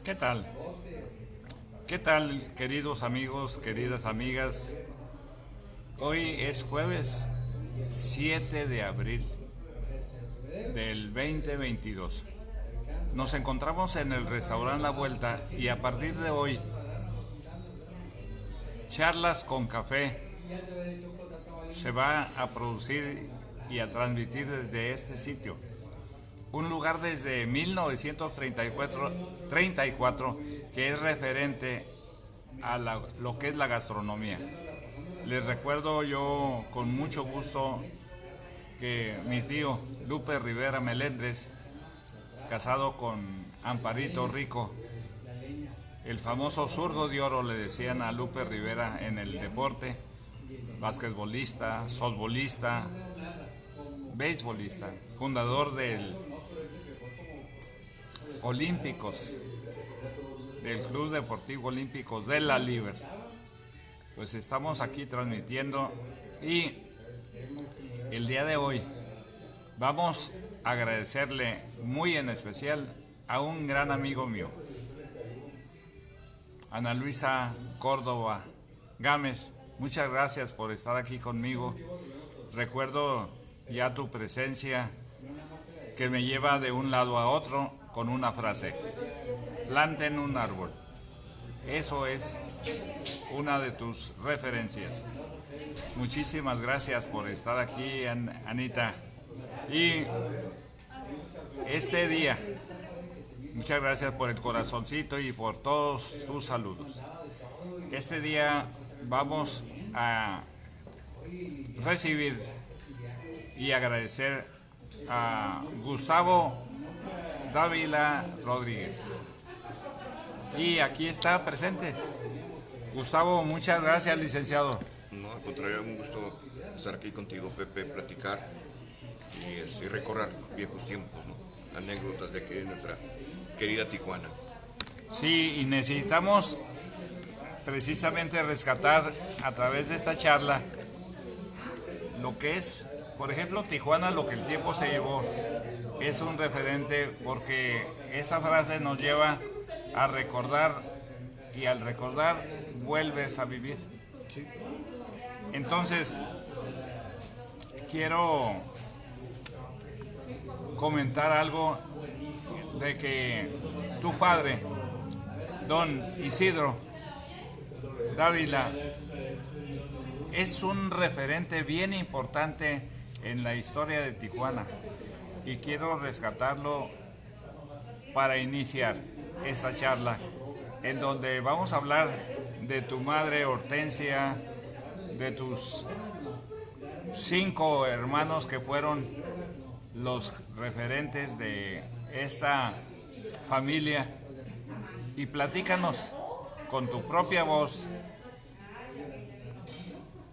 ¿Qué tal? ¿Qué tal, queridos amigos, queridas amigas? Hoy es jueves 7 de abril del 2022. Nos encontramos en el restaurante La Vuelta y a partir de hoy, charlas con café se va a producir y a transmitir desde este sitio. Un lugar desde 1934 que es referente a lo que es la gastronomía. Les recuerdo yo con mucho gusto que mi tío Lupe Rivera Melendres, casado con Amparito Rico, el famoso zurdo de oro le decían a Lupe Rivera en el deporte, basquetbolista, softbolista, beisbolista, fundador del Olímpicos, del Club Deportivo Olímpicos de la Liber. Pues estamos aquí transmitiendo y el día de hoy vamos a agradecerle muy en especial a un gran amigo mío, Ana Luisa Córdoba Gámez. Muchas gracias por estar aquí conmigo. Recuerdo ya tu presencia que me lleva de un lado a otro con una frase: planten un árbol. Eso es una de tus referencias. Muchísimas gracias por estar aquí, Anita. Y este día, muchas gracias por el corazoncito y por todos tus saludos. Este día vamos a recibir y agradecer a Gustavo Dávila Rodríguez. Y aquí está presente. Gustavo, muchas gracias, licenciado. No, al contrario, un gusto estar aquí contigo, Pepe, platicar y recordar viejos tiempos, ¿no? Anécdotas de aquí de nuestra querida Tijuana. Sí, y necesitamos precisamente rescatar a través de esta charla lo que es, por ejemplo, Tijuana, lo que el tiempo se llevó. Es un referente porque esa frase nos lleva a recordar y al recordar vuelves a vivir. Sí. Entonces, quiero comentar algo de que tu padre, don Isidro Dávila, es un referente bien importante en la historia de Tijuana y quiero rescatarlo para iniciar esta charla en donde vamos a hablar de tu madre Hortensia, de tus 5 hermanos que fueron los referentes de esta familia, y platícanos con tu propia voz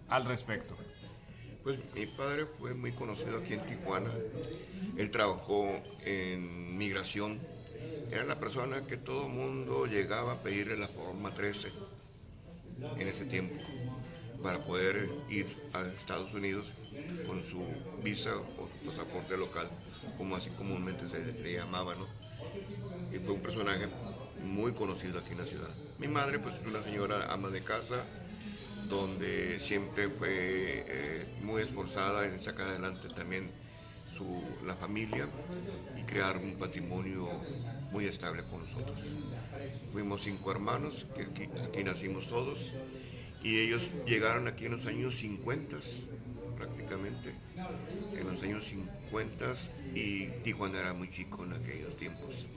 al respecto. Pues mi padre fue muy conocido aquí en Tijuana. Él trabajó en migración. Era la persona que todo mundo llegaba a pedirle la forma 13 en ese tiempo para poder ir a Estados Unidos con su visa o su pasaporte local, como así comúnmente se le llamaba, ¿no? Y fue un personaje muy conocido aquí en la ciudad. Mi madre, pues, es una señora ama de casa, donde siempre fue muy esforzada en sacar adelante también la familia y crear un patrimonio muy estable con nosotros. Fuimos 5 hermanos, que aquí nacimos todos, y ellos llegaron aquí en los años 50, prácticamente, en los años 50, y Tijuana era muy chico en aquellos tiempos.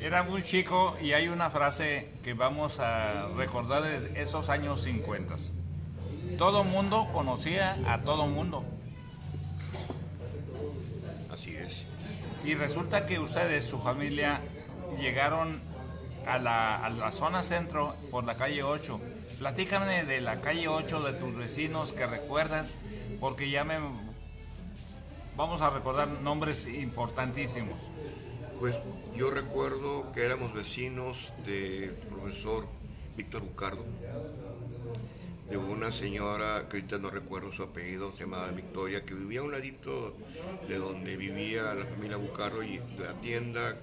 Era muy chico y hay una frase que vamos a recordar de esos años 50. Todo mundo conocía a todo mundo. Así es. Y resulta que ustedes, su familia, llegaron a la zona centro por la calle 8. Platícame de la calle 8, de tus vecinos que recuerdas, porque vamos a recordar nombres importantísimos. Pues yo recuerdo que éramos vecinos del profesor Víctor Bucardo, de una señora que ahorita no recuerdo su apellido, se llamaba Victoria, que vivía a un ladito de donde vivía la familia Bucardo, y la tienda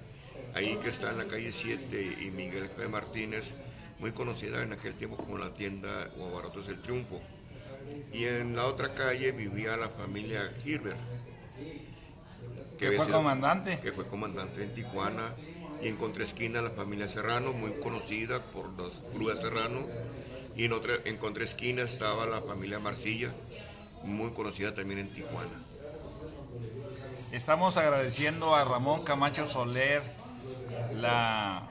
ahí que está en la calle 7 y Miguel P. Martínez, muy conocida en aquel tiempo como la tienda o Abarrotes del Triunfo. Y en la otra calle vivía la familia Gilbert, ¿Que fue comandante? Que fue comandante en Tijuana. Y en contraesquina la familia Serrano, muy conocida por los grúas Serrano. Y en contraesquina estaba la familia Marcilla, muy conocida también en Tijuana. Estamos agradeciendo a Ramón Camacho Soler la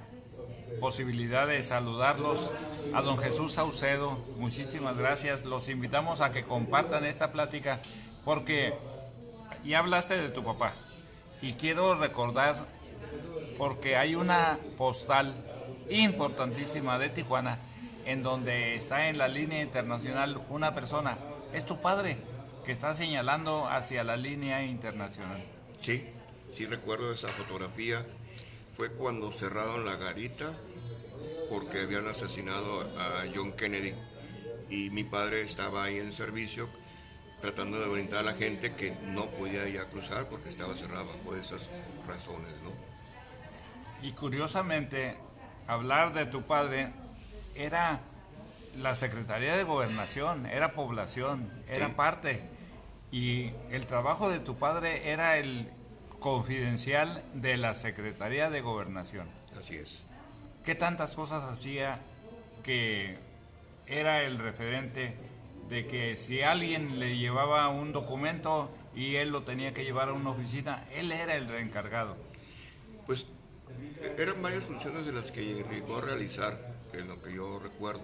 posibilidad de saludarlos, a don Jesús Saucedo, muchísimas gracias. Los invitamos a que compartan esta plática porque ya hablaste de tu papá y quiero recordar, porque hay una postal importantísima de Tijuana en donde está en la línea internacional una persona, es tu padre, que está señalando hacia la línea internacional. Sí, sí recuerdo esa fotografía. Fue cuando cerraron la garita porque habían asesinado a John Kennedy y mi padre estaba ahí en servicio tratando de orientar a la gente que no podía ya cruzar porque estaba cerrada por esas razones, ¿no? Y curiosamente, hablar de tu padre era la Secretaría de Gobernación, era población, era Sí. parte. Y el trabajo de tu padre era el confidencial de la Secretaría de Gobernación. Así es. ¿Qué tantas cosas hacía que era el referente de que si alguien le llevaba un documento y él lo tenía que llevar a una oficina, él era el encargado? Pues eran varias funciones de las que llegó a realizar, en lo que yo recuerdo.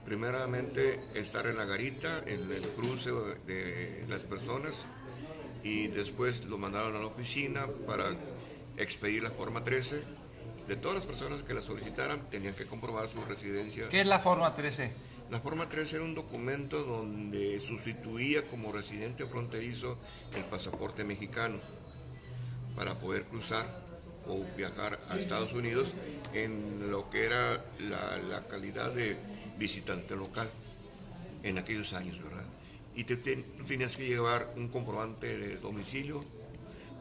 Primeramente, estar en la garita, en el cruce de las personas, y después lo mandaron a la oficina para expedir la forma 13. De todas las personas que la solicitaran, tenían que comprobar su residencia. ¿Qué es la forma 13? La forma 13 era un documento donde sustituía como residente fronterizo el pasaporte mexicano para poder cruzar o viajar a Estados Unidos en lo que era la calidad de visitante local en aquellos años, ¿verdad? Y tenías que llevar un comprobante de domicilio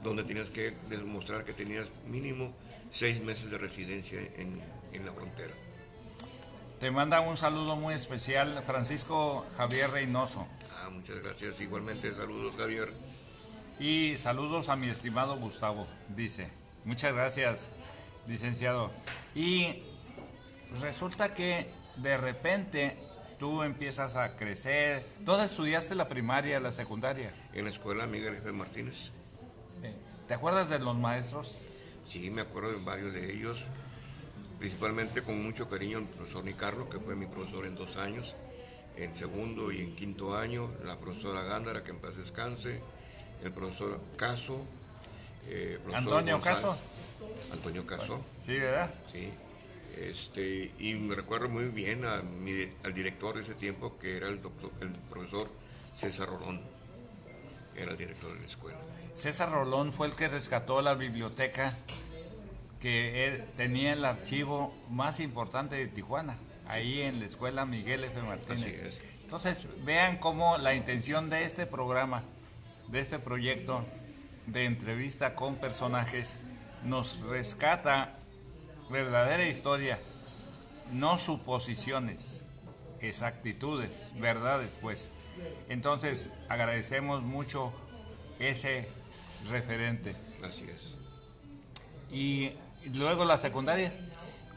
donde tenías que demostrar que tenías mínimo 6 meses de residencia en la frontera. Te manda un saludo muy especial Francisco Javier Reynoso. Muchas gracias. Igualmente, saludos, Javier. Y saludos a mi estimado Gustavo, dice. Muchas gracias, licenciado. Y resulta que de repente tú empiezas a crecer. ¿Dónde estudiaste la primaria, la secundaria? En la escuela Miguel F. Martínez. ¿Te acuerdas de los maestros? Sí, me acuerdo de varios de ellos, principalmente con mucho cariño el profesor Nicarlo, que fue mi profesor en 2 años, en segundo y en quinto año, la profesora Gándara, que en paz descanse, el profesor Caso, profesor Antonio González, Caso. Antonio Caso, Sí, ¿verdad? sí. Y me recuerdo muy bien al director de ese tiempo, que era el profesor César Rolón, era el director de la escuela. César Rolón fue el que rescató la biblioteca que él tenía el archivo más importante de Tijuana, ahí en la escuela Miguel F. Martínez. Así es. Entonces, vean cómo la intención de este programa, de este proyecto de entrevista con personajes, nos rescata verdadera historia, no suposiciones, exactitudes, verdades, pues. Entonces, agradecemos mucho ese referente. Así es. Y luego la secundaria.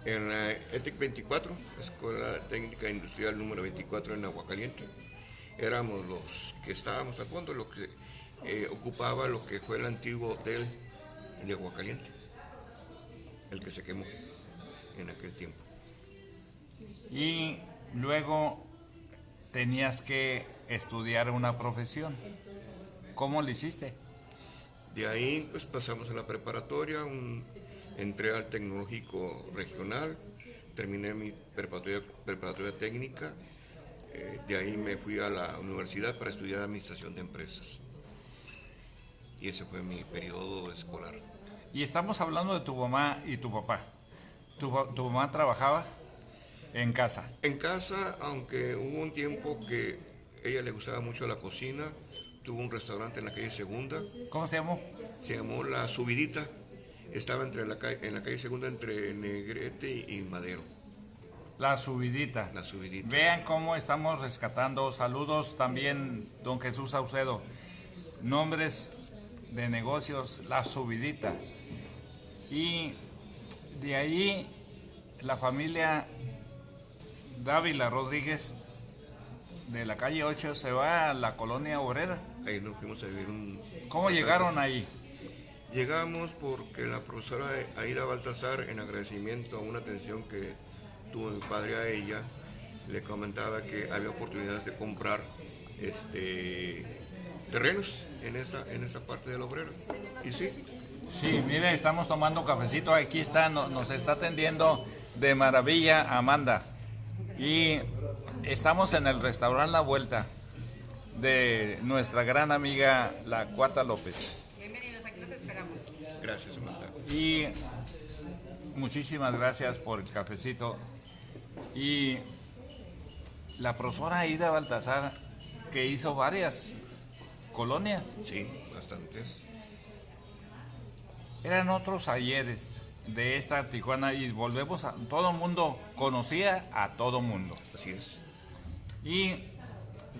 En la ETEC 24, Escuela Técnica Industrial número 24 en Aguascalientes, éramos los que estábamos a fondo, lo que ocupaba lo que fue el antiguo hotel de Aguascalientes, el que se quemó en aquel tiempo. Y luego tenías que estudiar una profesión. ¿Cómo lo hiciste? De ahí pues pasamos a la preparatoria, entré al tecnológico regional, terminé mi preparatoria técnica, de ahí me fui a la universidad para estudiar administración de empresas. Y ese fue mi periodo escolar. Y estamos hablando de tu mamá y tu papá. ¿Tu mamá trabajaba en casa? En casa, aunque hubo un tiempo que a ella le gustaba mucho la cocina, tuvo un restaurante en la calle Segunda. ¿Cómo se llamó? Se llamó La Subidita. Estaba en la calle Segunda entre Negrete y Madero. La subidita. La subidita. Vean cómo estamos rescatando. Saludos también, don Jesús Saucedo. Nombres de negocios, la subidita. Y de ahí la familia Dávila Rodríguez de la calle 8 se va a la colonia obrera. Ahí nos fuimos a vivir ¿Cómo llegaron ahí? Llegamos porque la profesora Aida Baltasar, en agradecimiento a una atención que tuvo mi padre a ella, le comentaba que había oportunidades de comprar terrenos en esa parte del obrero. Y sí. Sí, mire, estamos tomando cafecito. Aquí está, nos está atendiendo de maravilla Amanda. Y estamos en el restaurante La Vuelta de nuestra gran amiga La Cuata López. Bienvenidos, aquí los esperamos. Gracias, Amanda. Y muchísimas gracias por el cafecito. Y la profesora Aida Baltasar, que hizo varias colonias. Sí, bastantes. Eran otros ayeres de esta Tijuana y volvemos a... Todo el mundo conocía a todo mundo. Así es. Y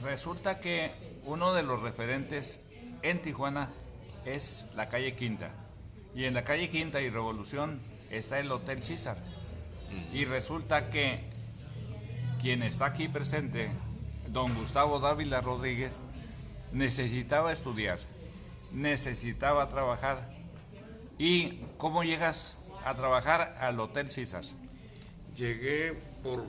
resulta que uno de los referentes en Tijuana es la calle Quinta. Y en la calle Quinta y Revolución está el Hotel César. Y resulta que quien está aquí presente, don Gustavo Dávila Rodríguez, necesitaba estudiar, necesitaba trabajar. ¿Y cómo llegas a trabajar al Hotel César? Llegué por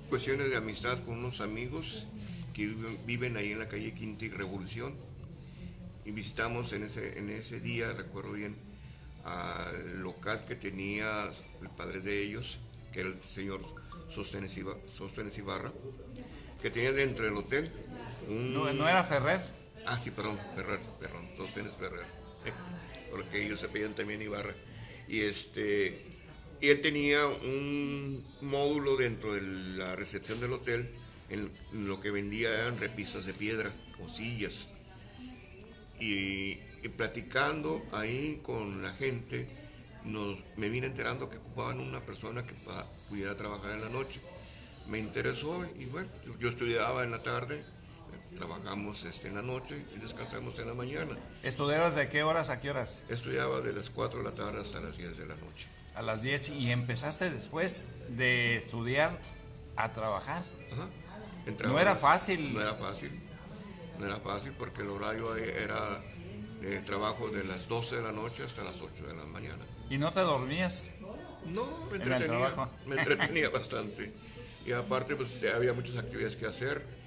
cuestiones de amistad con unos amigos que viven ahí en la calle Quinta y Revolución. Y visitamos en ese día, recuerdo bien, al local que tenía el padre de ellos, que era el señor Sóstenes Ibarra, que tenía dentro del hotel un... ¿No era Ferrer? Ah, sí, perdón, Sóstenes Ferrer, porque ellos se pedían también Ibarra. Y él tenía un módulo dentro de la recepción del hotel, en lo que vendía eran repisas de piedra o sillas. Y platicando ahí con la gente, me vine enterando que ocupaban una persona que pudiera trabajar en la noche. Me interesó y bueno, yo estudiaba en la tarde, trabajamos en la noche y descansamos en la mañana. ¿Estudiabas de qué horas a qué horas? Estudiaba de las 4 de la tarde hasta las 10 de la noche. A las 10 y empezaste después de estudiar a trabajar. Ajá. No era fácil. No era fácil porque el horario era de trabajo de las 12 de la noche hasta las 8 de la mañana. ¿Y no te dormías? No, me ¿En el trabajo? Me entretenía bastante. Y aparte pues había muchas actividades que hacer.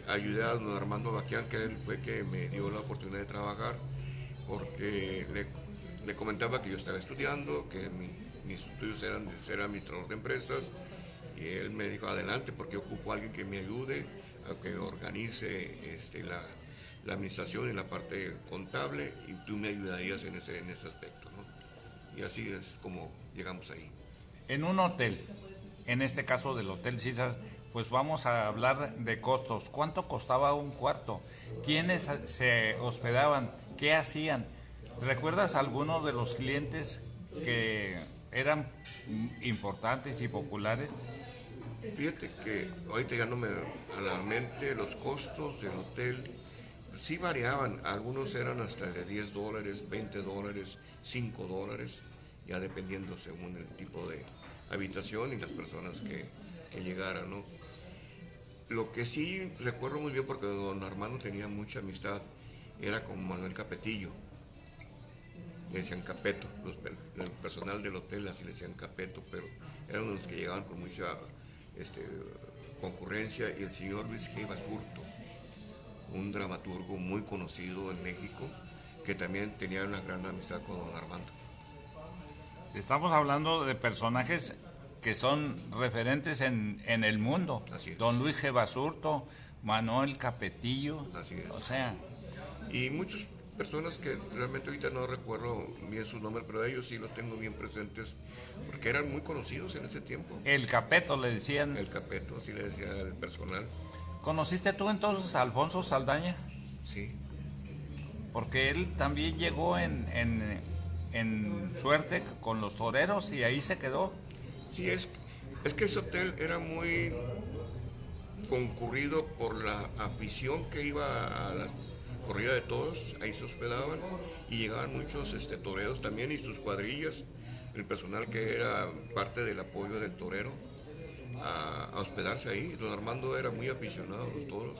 Ayudé a don Armando Baquián, que él fue que me dio la oportunidad de trabajar, porque le comentaba que yo estaba estudiando, que mis estudios eran de ser administrador de empresas, y él me dijo, adelante, porque ocupo a alguien que me ayude a que organice la administración y la parte contable, y tú me ayudarías en ese aspecto, ¿no? Y así es como llegamos ahí. En un hotel, en este caso del Hotel César, pues vamos a hablar de costos. ¿Cuánto costaba un cuarto? ¿Quiénes se hospedaban? ¿Qué hacían? ¿Recuerdas algunos de los clientes que eran importantes y populares? Fíjate que ahorita ya no me a la mente los costos del hotel, sí variaban, algunos eran hasta de $10, $20, $5, ya dependiendo según el tipo de habitación y las personas que llegaran, ¿no? Lo que sí recuerdo muy bien, porque don Armando tenía mucha amistad, era con Manuel Capetillo. Le decían Capeto, el personal del hotel así le decían Capeto, pero eran los que llegaban con mucha concurrencia, y el señor Luis G. Basurto, un dramaturgo muy conocido en México, que también tenía una gran amistad con don Armando. Estamos hablando de personajes que son referentes en el mundo. Así es. Don Luis G. Basurto, Manuel Capetillo. Así es. O sea, y muchas personas que realmente ahorita no recuerdo bien sus nombres, pero ellos sí los tengo bien presentes, porque eran muy conocidos en ese tiempo. el Capeto le decían. El Capeto, así le decía el personal. ¿Conociste tú entonces a Alfonso Saldaña? Sí. Porque él también llegó en en suerte con los toreros y ahí se quedó. Sí, es que ese hotel era muy concurrido por la afición que iba a la corrida de toros, ahí se hospedaban y llegaban muchos toreros también y sus cuadrillas, el personal que era parte del apoyo del torero a hospedarse ahí. Don Armando era muy aficionado a los toros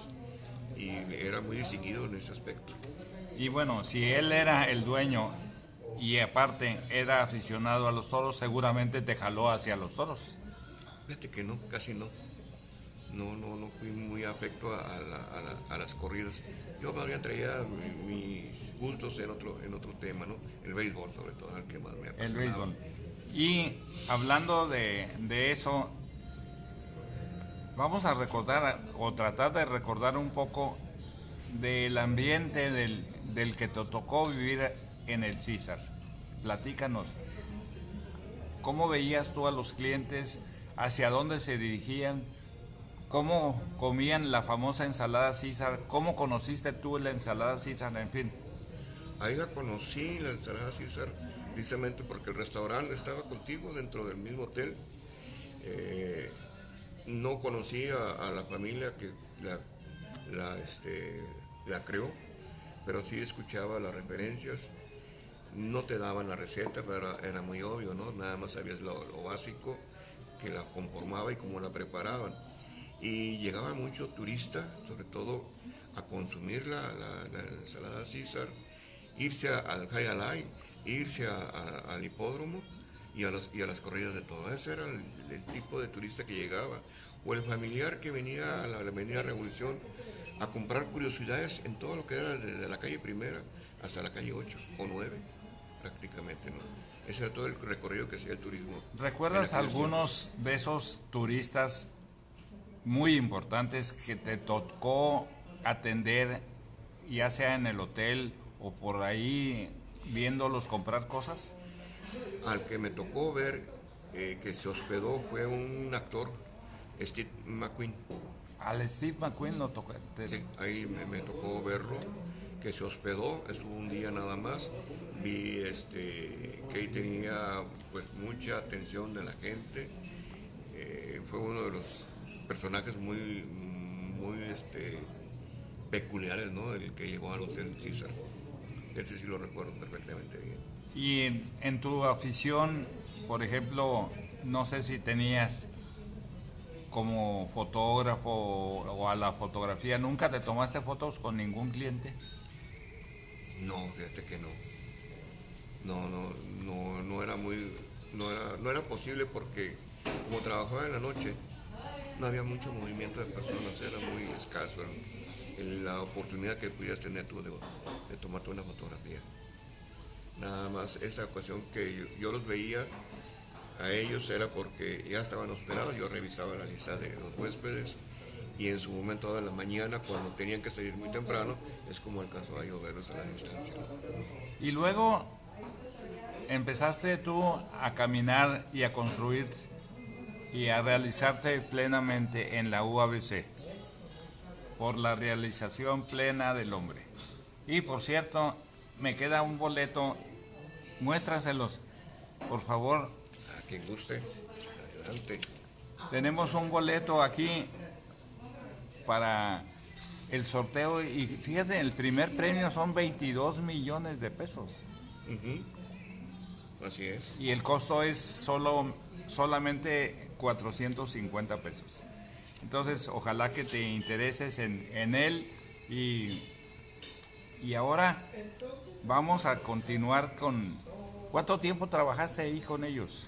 y era muy distinguido en ese aspecto. Y bueno, si él era el dueño y aparte era aficionado a los toros, seguramente te jaló hacia los toros. Fíjate que no, casi no. No fui muy afecto a las corridas. Yo más bien traía mis gustos en otro tema, ¿no? El béisbol sobre todo, el que más me apasionaba. El béisbol. Y hablando de eso, vamos a recordar o tratar de recordar un poco del ambiente del que te tocó vivir en el César. Platícanos, ¿cómo veías tú a los clientes? ¿Hacia dónde se dirigían? ¿Cómo comían la famosa ensalada César? ¿Cómo conociste tú la ensalada César? En fin. Ahí la conocí, la ensalada César, precisamente porque el restaurante estaba contigo dentro del mismo hotel. No conocí a la familia que la creó, pero sí escuchaba las referencias. No te daban la receta, pero era muy obvio, ¿no? Nada más sabías lo básico que la conformaba y cómo la preparaban. Y llegaba mucho turista, sobre todo a consumir la ensalada César, irse al Jai Alai, irse al hipódromo y a las corridas de todo. Ese era el tipo de turista que llegaba. O el familiar que venía a la Avenida Revolución a comprar curiosidades en todo lo que era desde la calle Primera hasta la calle 8 o 9, prácticamente, ¿no? Ese era todo el recorrido que hacía el turismo. ¿Recuerdas algunos de esos turistas muy importantes que te tocó atender, ya sea en el hotel o por ahí viéndolos comprar cosas? Al que me tocó ver que se hospedó fue un actor, Steve McQueen. Al Steve McQueen lo tocó. Sí, ahí me tocó verlo, que se hospedó, estuvo un día nada más. Vi que ahí tenía pues mucha atención de la gente. Fue uno de los personajes muy peculiares, ¿no? El que llegó al Hotel César. Ese sí lo recuerdo perfectamente bien. Y en tu afición, por ejemplo, no sé si tenías como fotógrafo o a la fotografía, ¿nunca te tomaste fotos con ningún cliente? No, fíjate que no. No era no era posible porque como trabajaba en la noche, no había mucho movimiento de personas, era muy escaso la oportunidad que pudieras tener tú de tomarte una fotografía. Nada más esa ocasión que yo los veía a ellos era porque ya estaban hospedados, yo revisaba la lista de los huéspedes y en su momento de la mañana, cuando tenían que salir muy temprano, es como alcanzó a lloverlos a la distancia. Y luego empezaste tú a caminar y a construir y a realizarte plenamente en la UABC por la realización plena del hombre. Y por cierto, me queda un boleto, muéstraselos, por favor. A quien guste, adelante. Tenemos un boleto aquí para el sorteo y fíjate, el primer premio son 22 millones de pesos. Así es. Y el costo es solamente 450 pesos. Entonces, ojalá que te intereses en él y ahora vamos a continuar con... ¿Cuánto tiempo trabajaste ahí con ellos?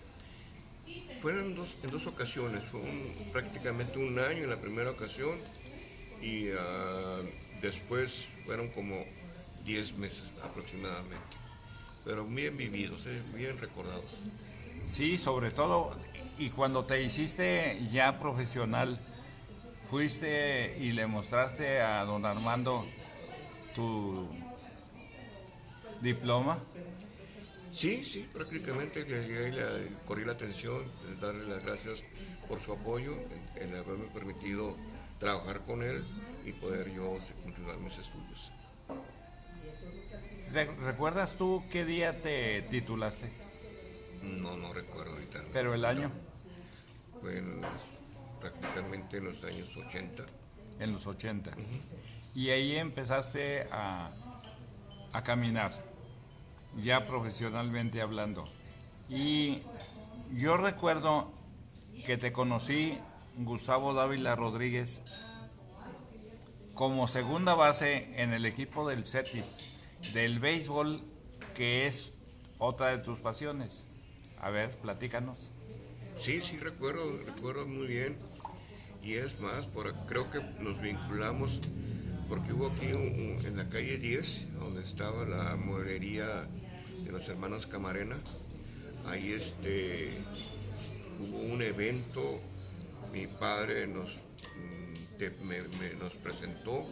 Fueron en dos ocasiones, fue prácticamente un año en la primera ocasión y después fueron como 10 meses aproximadamente, pero bien vividos, bien recordados. Sí, sobre todo, y cuando te hiciste ya profesional, fuiste y le mostraste a don Armando tu diploma. Sí, prácticamente le corrí la atención, darle las gracias por su apoyo, en haberme permitido trabajar con él y poder yo continuar mis estudios. ¿Recuerdas tú qué día te titulaste? No recuerdo ahorita. Pero el año, Fue prácticamente en los años 80. en los 80. Y ahí empezaste a caminar, ya profesionalmente hablando. Y yo recuerdo que te conocí, Gustavo Dávila Rodríguez, como segunda base en el equipo del CETIS, del béisbol, que es otra de tus pasiones. A ver, platícanos. Sí, recuerdo muy bien. Y es más, creo que nos vinculamos porque hubo aquí en la calle 10, donde estaba la mueblería de los hermanos Camarena. Ahí hubo un evento, mi padre nos presentó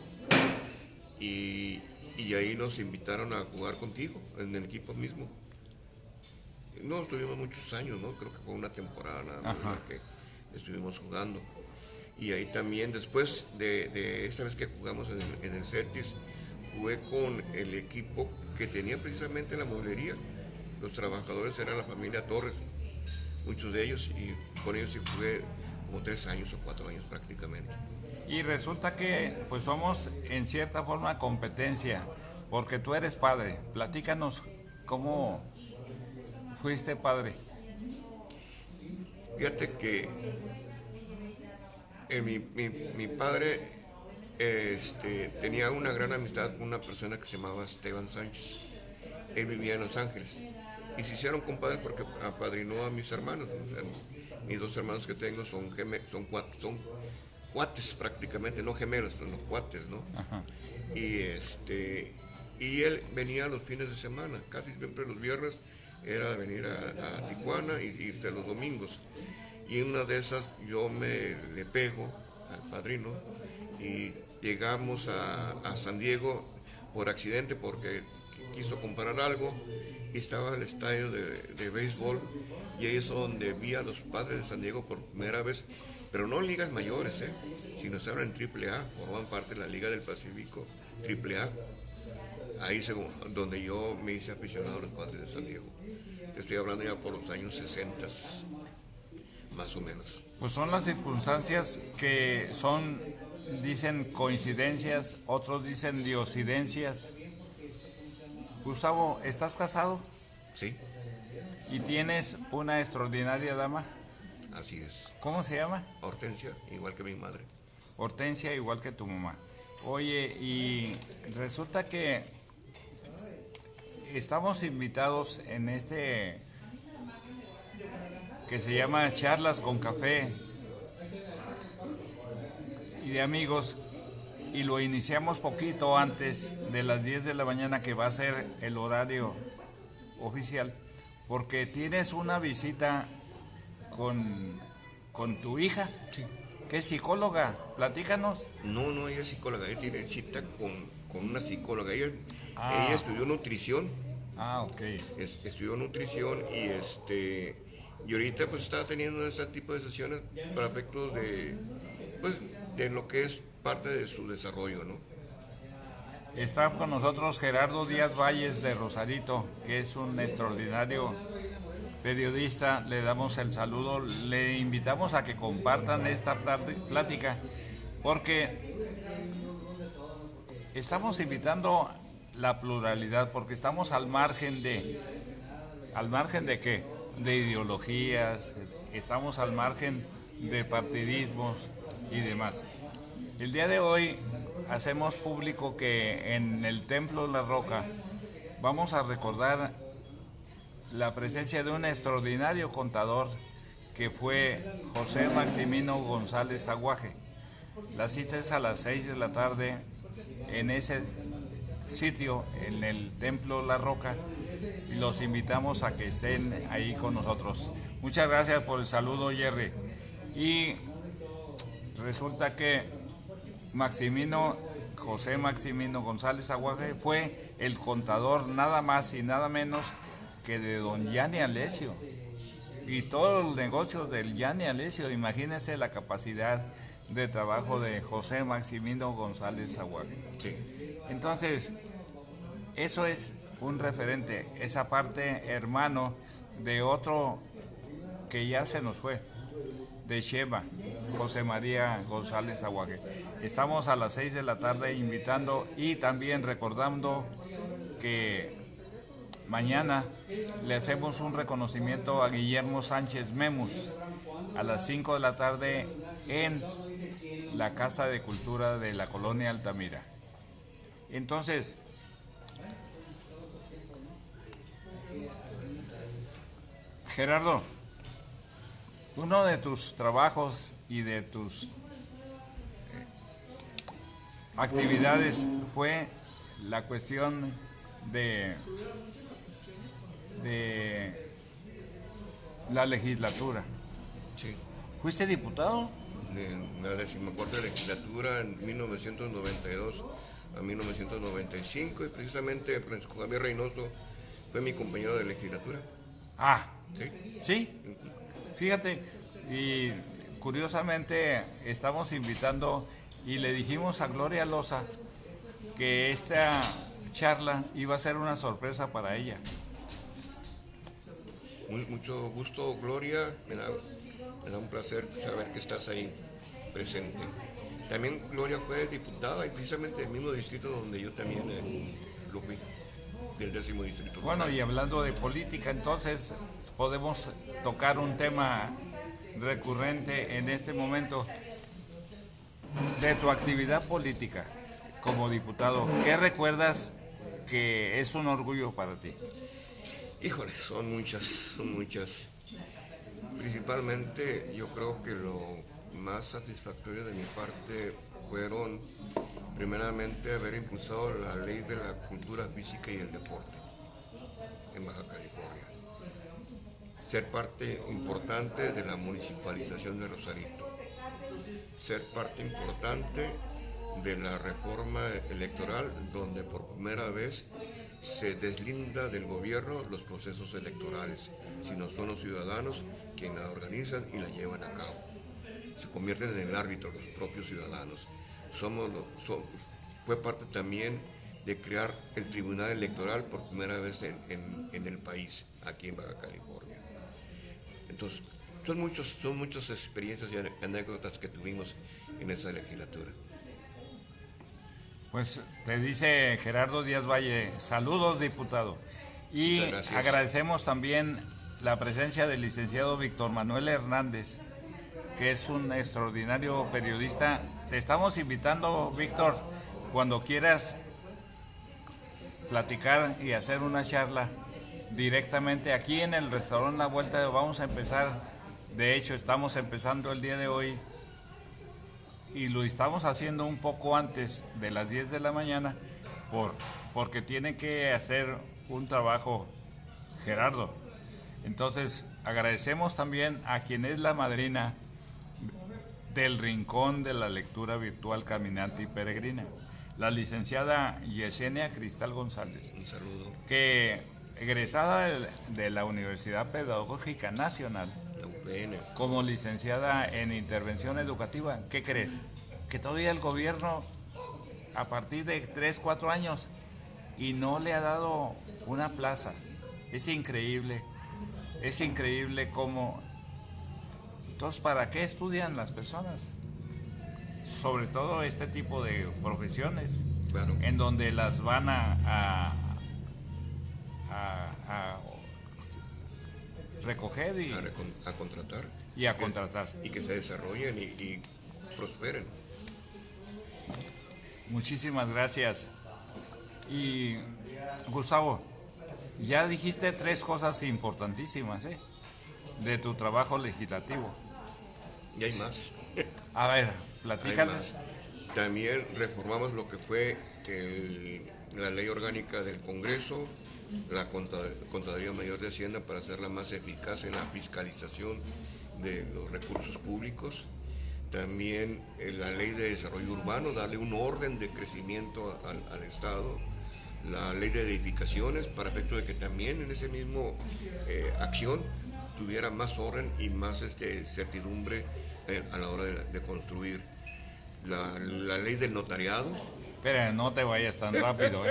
y ahí nos invitaron a jugar contigo en el equipo mismo. No estuvimos muchos años, ¿no? Creo que fue una temporada nada más la que estuvimos jugando. Y ahí también, después de esa vez que jugamos en el CETIS, jugué con el equipo que tenía precisamente la mueblería. Los trabajadores eran la familia Torres, muchos de ellos, y con ellos sí jugué como 3 años o 4 años prácticamente. Y resulta que pues somos en cierta forma competencia, porque tú eres padre. Platícanos cómo fuiste padre. Fíjate que mi padre tenía una gran amistad con una persona que se llamaba Esteban Sánchez. Él vivía en Los Ángeles y se hicieron compadres porque apadrinó a mis hermanos. O sea, mis 2 hermanos que tengo son cuates prácticamente, no gemelos, son los cuates, ¿no? Ajá. Y él venía los fines de semana, casi siempre los viernes era venir a Tijuana y irse los domingos. Y en una de esas yo le pego al padrino y llegamos a San Diego por accidente porque quiso comprar algo y estaba el estadio de béisbol y ahí es donde vi a los Padres de San Diego por primera vez, pero no en ligas mayores, sino estaban en AAA, formaban parte de la Liga del Pacífico, AAA. Ahí es donde yo me hice aficionado a los Padres de San Diego. Te estoy hablando ya por los años 60, más o menos. Pues son las circunstancias que son, dicen coincidencias, otros dicen diosidencias. Gustavo, ¿estás casado? Sí, ¿Y tienes una extraordinaria dama? así es. ¿Cómo se llama? Hortensia, igual que mi madre. Hortensia, igual que tu mamá. Oye, y resulta que estamos invitados en que se llama Charlas con Café y de amigos, y lo iniciamos poquito antes de las 10 de la mañana, que va a ser el horario oficial, porque tienes una visita con tu hija, Sí. que es psicóloga. Platícanos. No, ella es psicóloga, ella tiene cita con una psicóloga. Ella estudió nutrición. Ah, ok. Estudió nutrición y ahorita pues está teniendo ese tipo de sesiones para efectos de lo que es parte de su desarrollo, ¿no? Está con nosotros Gerardo Díaz Valles de Rosarito, que es un extraordinario periodista. Le damos el saludo, le invitamos a que compartan esta plática, porque estamos invitando la pluralidad, porque estamos al margen de qué, de ideologías, estamos al margen de partidismos y demás. El día de hoy hacemos público que en el Templo La Roca vamos a recordar la presencia de un extraordinario contador que fue José Maximino González Aguaje. La cita es a las 6 de la tarde en ese sitio, en el Templo La Roca, y los invitamos a que estén ahí con nosotros. Muchas gracias por el saludo, Jerry. Y resulta que José Maximino González Aguaje fue el contador nada más y nada menos que de don Yanni Alesio y todos los negocios del Yanni Alesio. Imagínense la capacidad de trabajo de José Maximino González Aguaje. Sí. Entonces, eso es un referente, esa parte hermano de otro que ya se nos fue, de Shema, José María González Aguaje. Estamos a las 6 de la tarde invitando y también recordando que mañana le hacemos un reconocimiento a Guillermo Sánchez Memus a las 5 de la tarde en la Casa de Cultura de la Colonia Altamira. Entonces, Gerardo, uno de tus trabajos y de tus actividades fue la cuestión de la legislatura. Sí. ¿Fuiste diputado? De la 14ª legislatura en 1992 a 1995 y precisamente Francisco Javier Reynoso fue mi compañero de legislatura. Ah, Sí. sí. Fíjate, y curiosamente estamos invitando y le dijimos a Gloria Loza que esta charla iba a ser una sorpresa para ella. Mucho gusto, Gloria. Me da un placer saber que estás ahí presente. También Gloria fue diputada y precisamente del mismo distrito donde yo también lo fui, del 10º distrito. Bueno, y hablando de política, entonces podemos tocar un tema recurrente en este momento de tu actividad política como diputado. ¿Qué recuerdas que es un orgullo para ti? Híjole, son muchas. Principalmente yo creo que lo más satisfactorio de mi parte fueron primeramente haber impulsado la ley de la cultura física y el deporte en Baja California. Ser parte importante de la municipalización de Rosarito. Ser parte importante de la reforma electoral donde por primera vez se deslinda del gobierno los procesos electorales, sino son los ciudadanos quienes la organizan y la llevan a cabo. Se convierten en el árbitro los propios ciudadanos. Fue parte también de crear el Tribunal Electoral por primera vez en el país, aquí en Baja California. Entonces, son muchas experiencias y anécdotas que tuvimos en esa legislatura. Pues te dice Gerardo Díaz Valle, saludos diputado. Y agradecemos también la presencia del licenciado Víctor Manuel Hernández, que es un extraordinario periodista. Te estamos invitando, Víctor, cuando quieras platicar y hacer una charla directamente aquí en el restaurante La Vuelta. Vamos a empezar, de hecho estamos empezando el día de hoy y lo estamos haciendo un poco antes de las 10 de la mañana porque tiene que hacer un trabajo Gerardo. Entonces agradecemos también a quien es la madrina del Rincón de la Lectura Virtual Caminante y Peregrina, la licenciada Yesenia Cristal González. Un saludo. Que egresada de la Universidad Pedagógica Nacional, como licenciada en intervención educativa. ¿Qué crees? Que todavía el gobierno, a partir de 3, 4 años, y no le ha dado una plaza. Es increíble cómo... Entonces, ¿para qué estudian las personas? Sobre todo este tipo de profesiones, claro, en donde las van a recoger y a contratar. Y a contratar. Y que se desarrollen y prosperen. Muchísimas gracias. Y Gustavo, ya dijiste 3 cosas importantísimas, de tu trabajo legislativo. Y hay más. A ver, platícales. También reformamos lo que fue la ley orgánica del Congreso, la Contraloría Mayor de Hacienda para hacerla más eficaz en la fiscalización de los recursos públicos. También la ley de desarrollo urbano, darle un orden de crecimiento al Estado. La ley de edificaciones para efecto de que también en ese mismo acción tuviera más orden y más certidumbre a la hora de construir. La ley del notariado. Espera, no te vayas tan rápido.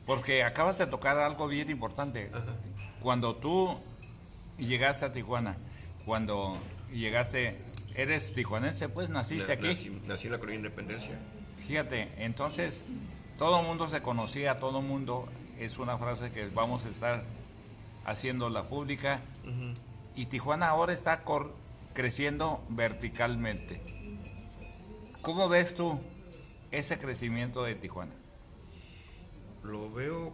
Porque acabas de tocar algo bien importante. Ajá. Cuando tú llegaste a Tijuana, cuando llegaste, eres tijuanense, pues naciste aquí. Nací en la Colonia Independencia. Fíjate, entonces todo el mundo se conocía, todo el mundo, es una frase que vamos a estar haciendo la pública, y Tijuana ahora está creciendo verticalmente. ¿Cómo ves tú ese crecimiento de Tijuana? Lo veo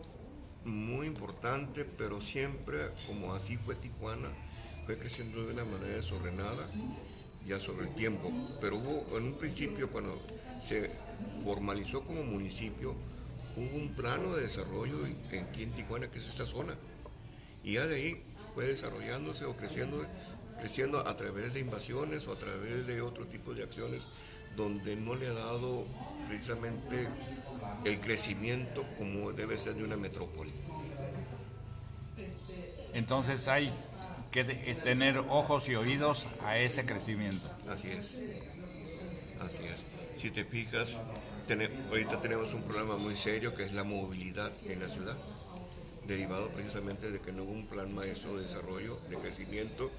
muy importante, pero siempre, como así fue Tijuana, fue creciendo de una manera desordenada, ya sobre el tiempo. Pero hubo, en un principio, cuando se formalizó como municipio, hubo un plano de desarrollo aquí en Tijuana, que es esta zona. Y ya de ahí fue desarrollándose o creciendo a través de invasiones o a través de otro tipo de acciones donde no le ha dado precisamente el crecimiento como debe ser de una metrópoli. Entonces hay que tener ojos y oídos a ese crecimiento. Así es, así es. Si te fijas, ahorita tenemos un problema muy serio que es la movilidad en la ciudad, derivado precisamente de que no hubo un plan maestro de desarrollo, de crecimiento,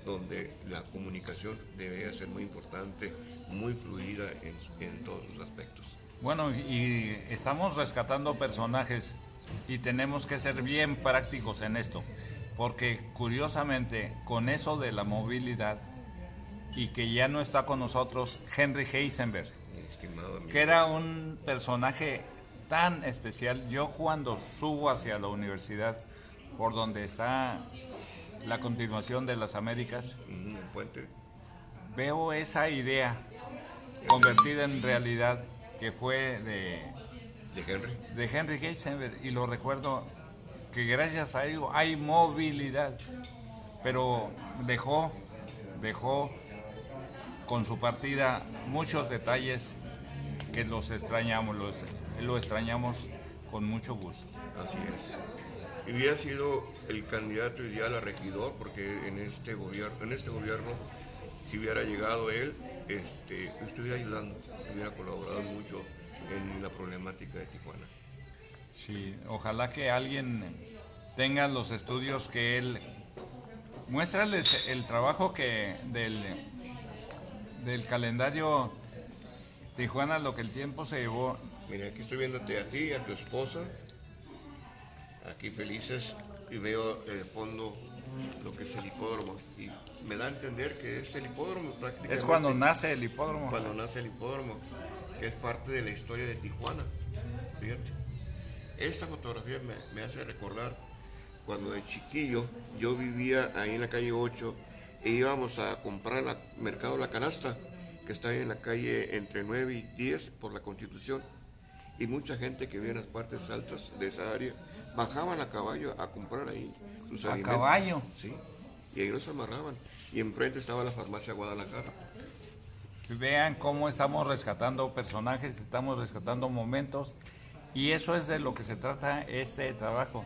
donde la comunicación debe ser muy importante, muy fluida en todos los aspectos. Bueno, y estamos rescatando personajes y tenemos que ser bien prácticos en esto, porque curiosamente con eso de la movilidad y que ya no está con nosotros Henry Heisenberg, Estimado amigo, que era un personaje tan especial. Yo cuando subo hacia la universidad, por donde está la continuación de las Américas, el puente veo esa idea convertida en realidad que fue de Henry Heisenberg, y lo recuerdo que gracias a ello hay movilidad, pero dejó con su partida muchos detalles que los extrañamos, lo extrañamos con mucho gusto. Así es. Y hubiera sido el candidato ideal a regidor, porque en este gobierno, si hubiera llegado él, estuviera ayudando, hubiera colaborado mucho en la problemática de Tijuana. Sí, ojalá que alguien tenga los estudios que él. Muéstrales el trabajo que del calendario Tijuana, lo que el tiempo se llevó. Mira, aquí estoy viéndote a ti y a tu esposa, aquí felices, y veo de fondo lo que es el hipódromo. Y me da a entender que es el hipódromo prácticamente. Es cuando nace el hipódromo. Cuando nace el hipódromo, que es parte de la historia de Tijuana. Fíjate. Esta fotografía me hace recordar cuando de chiquillo yo vivía ahí en la calle 8 e íbamos a comprar al mercado La Canasta, que está ahí en la calle entre 9 y 10 por la Constitución. Y mucha gente que vive en las partes altas de esa área bajaban a caballo a comprar ahí sus alimentos. ¿A caballo? Sí, y ahí los amarraban. Y enfrente estaba la farmacia Guadalajara. Vean cómo estamos rescatando personajes, estamos rescatando momentos, y eso es de lo que se trata este trabajo,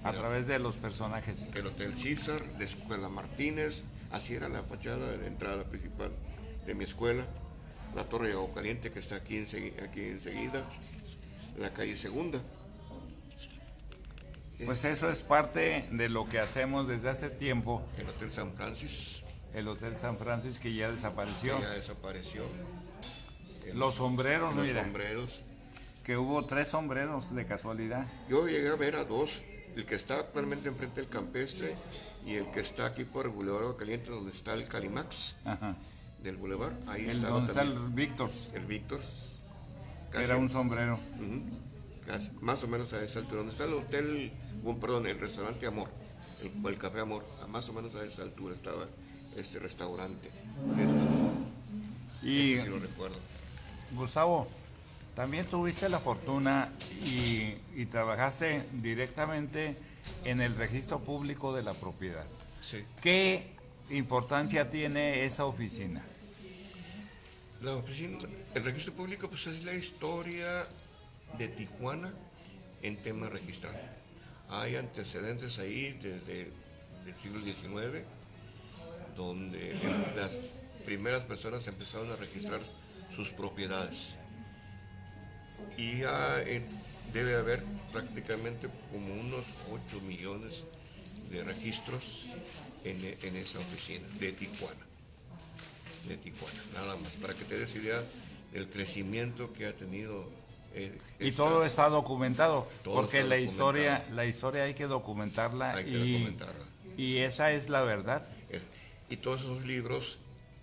a través de los personajes. El Hotel César, la Escuela Martínez, así era la fachada de la entrada principal de mi escuela, la Torre de Agua Caliente, que está aquí enseguida, la calle Segunda. Pues eso es parte de lo que hacemos desde hace tiempo. El Hotel San Francis, El Hotel San Francis, que ya desapareció. que ya desapareció. Los sombreros, Los mira, sombreros. que hubo 3 sombreros de casualidad. Yo llegué a ver a 2, el que está actualmente enfrente del Campestre y el que está aquí por el Boulevard Agua Caliente, donde está el Calimax Ajá. del Boulevard. Ahí El estaba donde está también el Victor's, el Víctor. que era un sombrero. Más o menos a esa altura, donde está el hotel, perdón, el restaurante Amor, el Café Amor, más o menos a esa altura estaba este restaurante. Y Ese sí lo recuerdo. Gustavo, también tuviste la fortuna y trabajaste directamente en el registro público de la propiedad. Sí. ¿Qué importancia tiene esa oficina? La oficina, el registro público, pues es la historia de Tijuana en tema registral. Hay antecedentes ahí desde el siglo XIX, donde las primeras personas empezaron a registrar sus propiedades. Y ya debe haber prácticamente como unos 8 millones de registros en esa oficina de Tijuana. De Tijuana, nada más, para que te des idea del crecimiento que ha tenido. Y todo está documentado, porque está la historia hay que documentarla, hay que documentarla. Y esa es la verdad. Y todos esos libros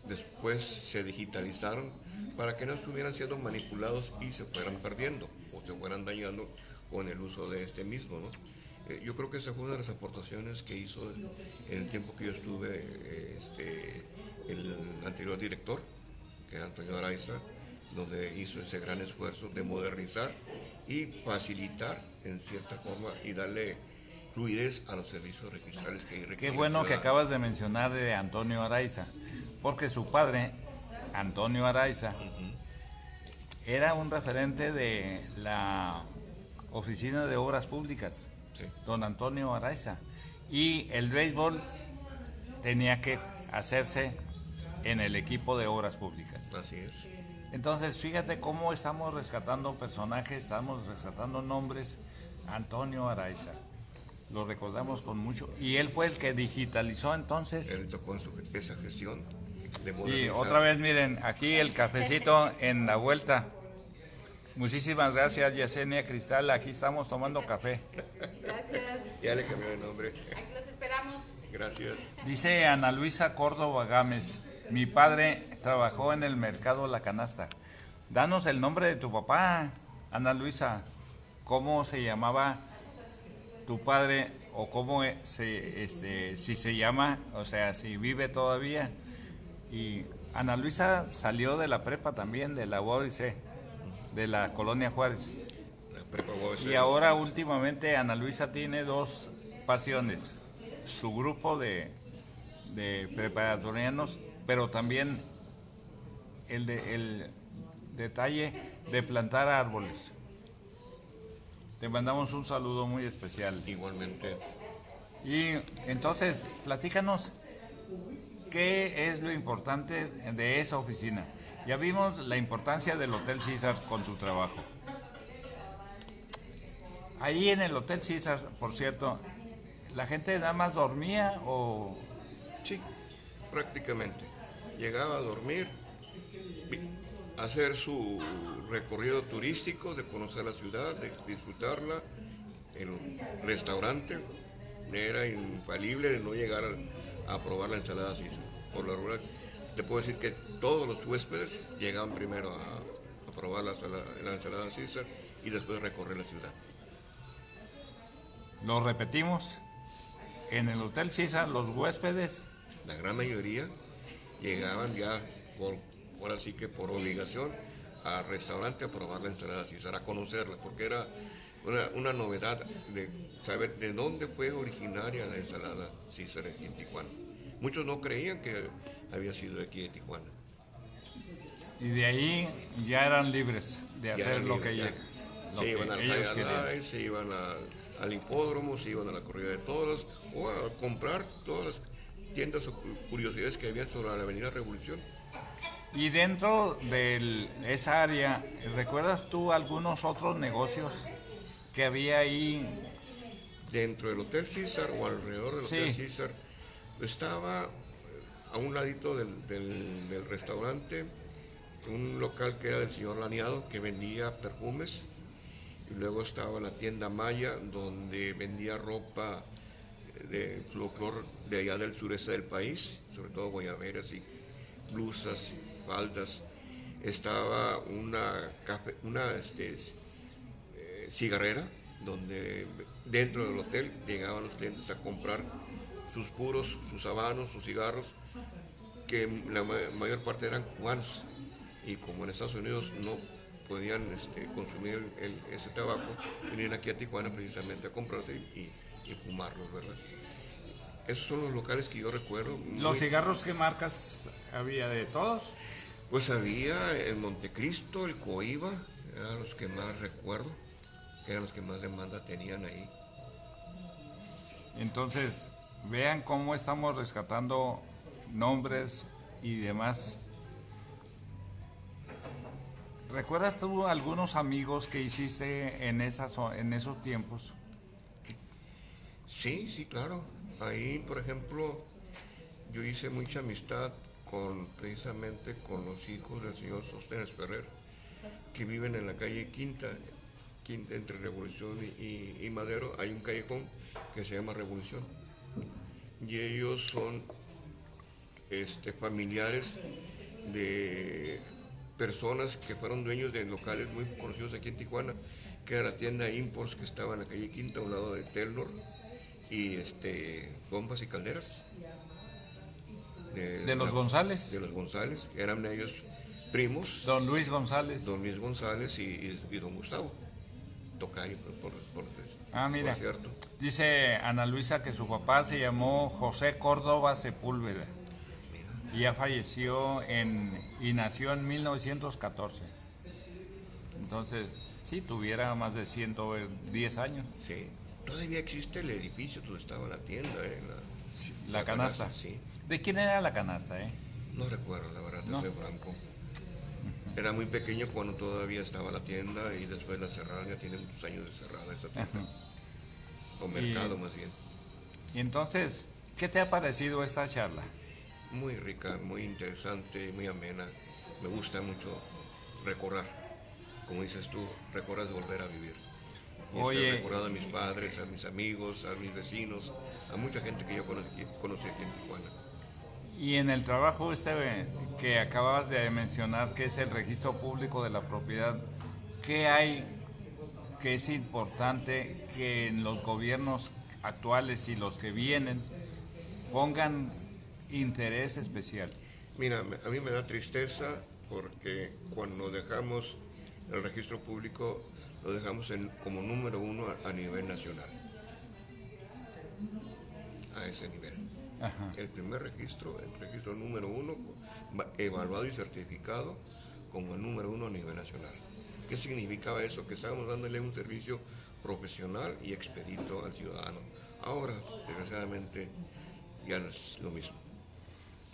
después se digitalizaron para que no estuvieran siendo manipulados y se fueran perdiendo o se fueran dañando con el uso de este mismo, ¿no? Yo creo que esa fue una de las aportaciones que hizo en el tiempo que yo estuve el anterior director, que era Antonio Araiza, donde hizo ese gran esfuerzo de modernizar y facilitar en cierta forma y darle fluidez a los servicios registrales que requieren. Qué bueno que acabas de mencionar de Antonio Araiza, porque su padre, Antonio Araiza, era un referente de la Oficina de Obras Públicas, Sí. don Antonio Araiza, y el béisbol tenía que hacerse en el equipo de Obras Públicas. Así es. Entonces, fíjate cómo estamos rescatando personajes, estamos rescatando nombres. Antonio Araiza, lo recordamos con mucho, y él fue el que digitalizó entonces. Él tocó en esa gestión de Y modernizar. otra vez, miren, aquí el cafecito en la vuelta. Muchísimas gracias, Yesenia Cristal, aquí estamos tomando café. Gracias. Ya le cambió de nombre. Aquí los esperamos. Gracias. Dice Ana Luisa Córdoba Gámez, mi padre trabajó en el mercado La Canasta. Danos el nombre de tu papá, Ana Luisa. ¿Cómo se llamaba tu padre o cómo si se llama, o sea, si vive todavía? Y Ana Luisa salió de la prepa también, de la UABC, de la Colonia Juárez. La prepa UABC. Y ahora últimamente Ana Luisa tiene dos pasiones, su grupo de preparatorianos, pero también el detalle de plantar árboles. Te mandamos un saludo muy especial. Igualmente. Y entonces, platícanos, ¿qué es lo importante de esa oficina? Ya vimos la importancia del Hotel César con su trabajo. Ahí en el Hotel César, por cierto, ¿la gente nada más dormía o...? Sí, prácticamente. Llegaba a dormir, hacer su recorrido turístico, de conocer la ciudad, de disfrutarla. El restaurante era infalible de no llegar a probar la ensalada César. Por la rural, te puedo decir que todos los huéspedes llegaban primero a probar la ensalada César y después recorrer la ciudad. Lo repetimos, en el Hotel César los huéspedes... La gran mayoría llegaban ya ahora sí que por obligación al restaurante a probar la ensalada César, a conocerla, porque era una novedad de saber de dónde fue originaria la ensalada César aquí en Tijuana. Muchos no creían que había sido de aquí de Tijuana. Y de ahí ya eran libres de hacer lo que ellos Se iban al querían. High se iban al hipódromo, se iban a la corrida de toros o a comprar todas las tiendas o curiosidades que había sobre la Avenida Revolución. Y dentro de esa área, ¿recuerdas tú algunos otros negocios que había ahí? Dentro del Hotel César o alrededor del Hotel Sí. César estaba a un ladito del restaurante un local que era del señor Laniado, que vendía perfumes, y luego estaba la tienda Maya, donde vendía ropa de folclor de allá del sureste del país, sobre todo guayaberas y blusas, faldas. Estaba una cigarrera, donde dentro del hotel llegaban los clientes a comprar sus puros, sus habanos, sus cigarros, que la mayor parte eran cubanos, y como en Estados Unidos no podían consumir ese tabaco, venían aquí a Tijuana precisamente a comprarse y fumarlos, ¿verdad? Esos son los locales que yo recuerdo. ¿Los cigarros qué marcas había de todos? Pues había el Montecristo, el Coiba, eran los que más recuerdo, eran los que más demanda tenían ahí. Entonces, vean cómo estamos rescatando nombres y demás. ¿Recuerdas tú algunos amigos que hiciste en esos tiempos? Sí, sí, claro. Ahí, por ejemplo, yo hice mucha amistad precisamente con los hijos del señor Sóstenes Ferrer, que viven en la calle Quinta, entre Revolución y Madero. Hay un callejón que se llama Revolución. Y ellos son familiares de personas que fueron dueños de locales muy conocidos aquí en Tijuana, que era la tienda Imports, que estaba en la calle Quinta, a un lado de Taylor, y bombas y calderas. ¿De los González? De los González, eran ellos primos. Don Luis González. Don Luis González y don Gustavo. Tocayo, Mira, por cierto. Dice Ana Luisa que su papá se llamó José Córdoba Sepúlveda y ya falleció y nació en 1914. Entonces, sí, tuviera más de 110 años. Sí, todavía existe el edificio donde estaba la tienda, Sí, la canasta. Sí. ¿De quién era la canasta, No recuerdo, la verdad, No. soy franco. Era muy pequeño cuando todavía estaba la tienda y después la cerraron, ya tiene muchos años de cerrada esta tienda. O mercado más bien. Y entonces, ¿qué te ha parecido esta charla? Muy rica, muy interesante, muy amena. Me gusta mucho recordar. Como dices tú, recuerdas volver a vivir. Y Oye, recordado a mis padres, a mis amigos, a mis vecinos, a mucha gente que yo conocí aquí en Tijuana. y en el trabajo que acababas de mencionar, que es el registro público de la propiedad, ¿qué hay que es importante que en los gobiernos actuales y los que vienen pongan interés especial? Mira, a mí me da tristeza porque cuando dejamos el registro público, lo dejamos como número 1 a nivel nacional. A ese nivel. Ajá. El primer registro, el registro número 1, evaluado y certificado como el número 1 a nivel nacional. ¿Qué significaba eso? Que estábamos dándole un servicio profesional y expedito al ciudadano. Ahora, desgraciadamente, ya no es lo mismo.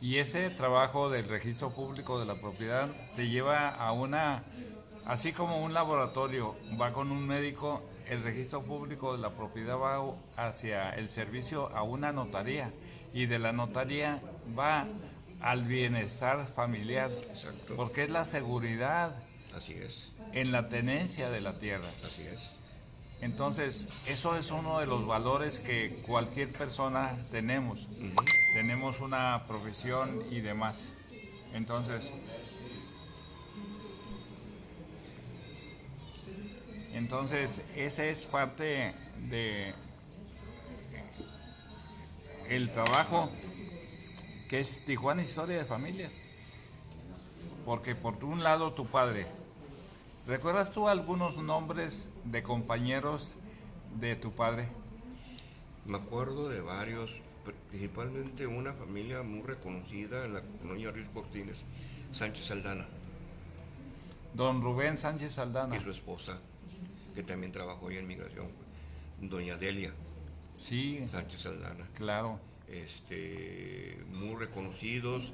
Y ese trabajo del registro público de la propiedad te lleva a así como un laboratorio va con un médico, el registro público de la propiedad va hacia el servicio a una notaría y de la notaría va al bienestar familiar. Exacto. Porque es la seguridad Así es. en la tenencia de la tierra. Así es. Entonces, eso es uno de los valores que cualquier persona tenemos. Uh-huh. Tenemos una profesión y demás. Entonces, ese es parte de el trabajo que es Tijuana Historia de Familias. Porque por un lado tu padre, ¿recuerdas tú algunos nombres de compañeros de tu padre? Me acuerdo de varios, principalmente una familia muy reconocida en la colonia Ríos Cortines, Sánchez Aldana. Don Rubén Sánchez Saldana. Y su esposa, que también trabajó ahí en migración, doña Delia Sí, Sánchez Aldana. claro. Muy reconocidos,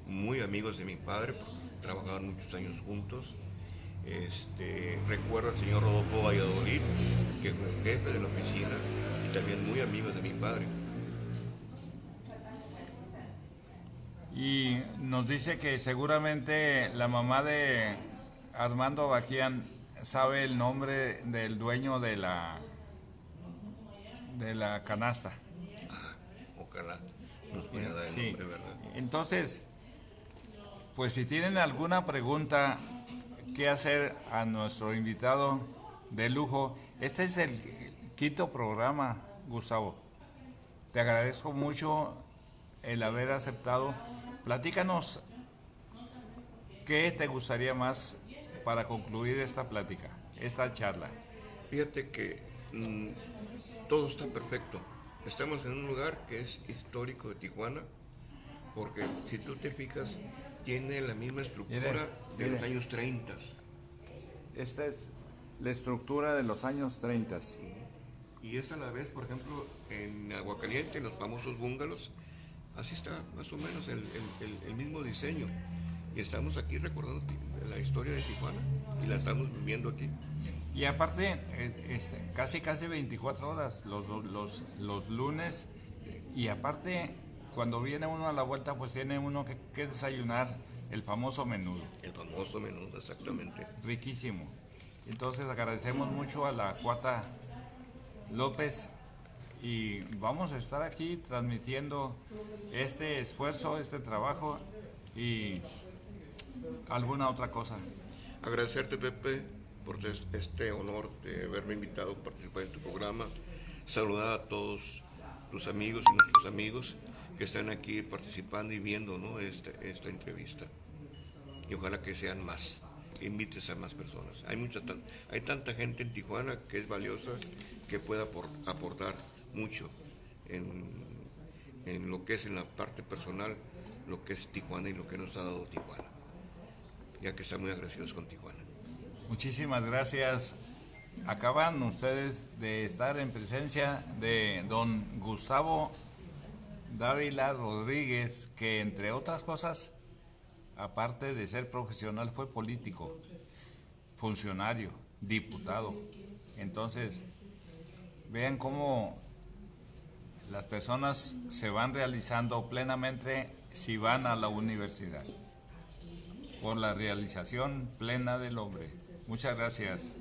muy amigos de mi padre, porque trabajaban muchos años juntos. Recuerdo al señor Rodolfo Valladolid, que fue jefe de la oficina y también muy amigo de mi padre. Y nos dice que seguramente la mamá de Armando Abaquian sabe el nombre del dueño de la canasta. Ojalá nos pudiera dar el Sí. nombre, ¿verdad? Entonces, pues si tienen alguna pregunta que hacer a nuestro invitado de lujo, este es el quinto programa, Gustavo. Te agradezco mucho el haber aceptado. Platícanos qué te gustaría más para concluir esta plática, esta charla. Fíjate que todo está perfecto. Estamos en un lugar que es histórico de Tijuana, porque si tú te fijas, tiene la misma estructura de los años 30. Esta es la estructura de los años 30. Y es a la vez, por ejemplo, en Aguacaliente, en los famosos búngalos, así está más o menos el mismo diseño. y estamos aquí recordando la historia de Tijuana y la estamos viviendo aquí. Y aparte, casi 24 horas los lunes, y aparte, cuando viene uno a la vuelta, pues tiene uno que desayunar el famoso menudo. El famoso menudo, exactamente. Riquísimo. Entonces agradecemos mucho a la Cuata López y vamos a estar aquí transmitiendo este esfuerzo, este trabajo y alguna otra cosa. Agradecerte, Pepe, por este honor de haberme invitado a participar en tu programa. Saludar a todos tus amigos y nuestros amigos que están aquí participando y viendo, ¿no?, esta entrevista. Y ojalá que sean más, que invites a más personas. Hay tanta gente en Tijuana que es valiosa, que puede aportar mucho en lo que es en la parte personal, lo que es Tijuana y lo que nos ha dado Tijuana, ya que están muy agradecidos con Tijuana. Muchísimas gracias. Acaban ustedes de estar en presencia de don Gustavo Dávila Rodríguez, que entre otras cosas, aparte de ser profesional, fue político, funcionario, diputado. Entonces, vean cómo las personas se van realizando plenamente si van a la universidad, por la realización plena del hombre. Muchas gracias.